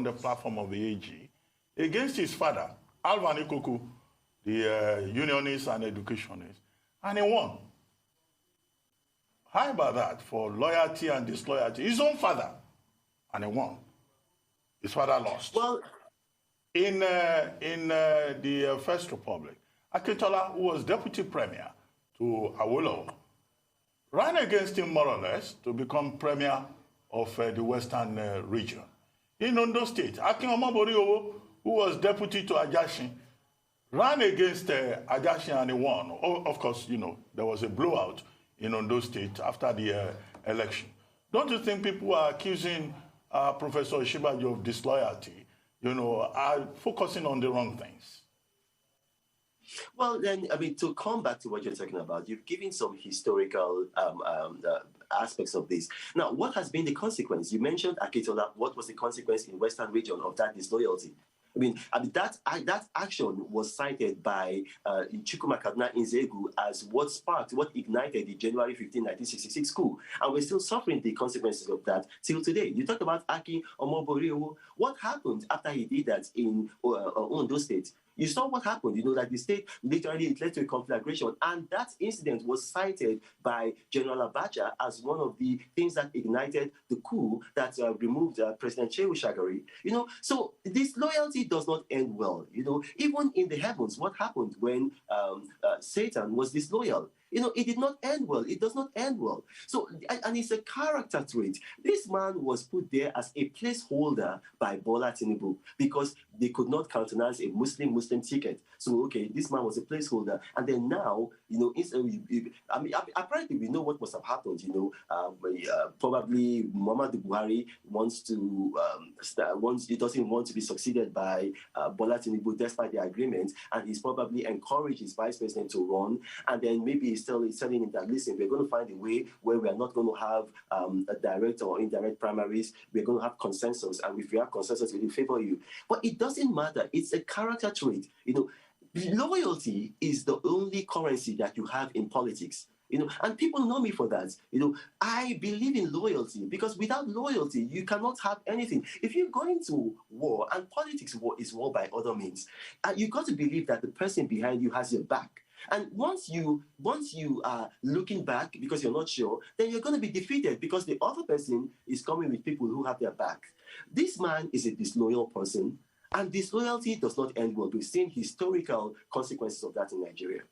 the platform of the AG against his father, Alvan Ikoku, the unionist and educationist, and he won. How about that for loyalty and disloyalty? His own father, and he won. His father lost. Well, in the First Republic, Akintola, who was deputy premier to Awolowo, ran against him more or less to become premier of the Western region. In Ondo State, Akin Omobori, who was deputy to Ajashin, ran against Ajashin and he won. Of course, you know, there was a blowout in Ondo State after the election. Don't you think people are accusing Professor Osinbajo of disloyalty, you know, are focusing on the wrong things? Well, then, I mean, to come back to what you're talking about, you've given some historical aspects of this. Now, what has been the consequence? You mentioned Akintola. What was the consequence in Western region of that disloyalty? I mean that action was cited by Chukwuma Kaduna Nzegu as what ignited the January 15, 1966 coup. And we're still suffering the consequences of that till today. You talked about Akin Omobori. What happened after he did that in Ondo State? You saw what happened, you know, that the state literally it led to a conflagration. And that incident was cited by General Abacha as one of the things that ignited the coup that removed President Shehu Shagari. You know, so this loyalty does not end well. You know, even in the heavens, what happened when Satan was disloyal? You know, it did not end well. It does not end well. So, and it's a character trait. This man was put there as a placeholder by Bola Tinubu because they could not countenance a Muslim ticket. So, okay, this man was a placeholder. And then now, you know, apparently we know what must have happened. You know, probably Muhammadu Buhari he doesn't want to be succeeded by Bola Tinubu despite the agreement, and he's probably encouraged his vice president to run, and then maybe he's telling him that, listen, we're going to find a way where we are not going to have a direct or indirect primaries. We're going to have consensus, and if we have consensus, we will favor you. But it doesn't matter. It's a character trait. You know, loyalty is the only currency that you have in politics. You know, and people know me for that. You know, I believe in loyalty because without loyalty, you cannot have anything. If you're going to war, and politics is war by other means, you've got to believe that the person behind you has your back. And once you are looking back because you're not sure, then you're going to be defeated because the other person is coming with people who have their back. This man is a disloyal person, and disloyalty does not end well. We've seen historical consequences of that in Nigeria.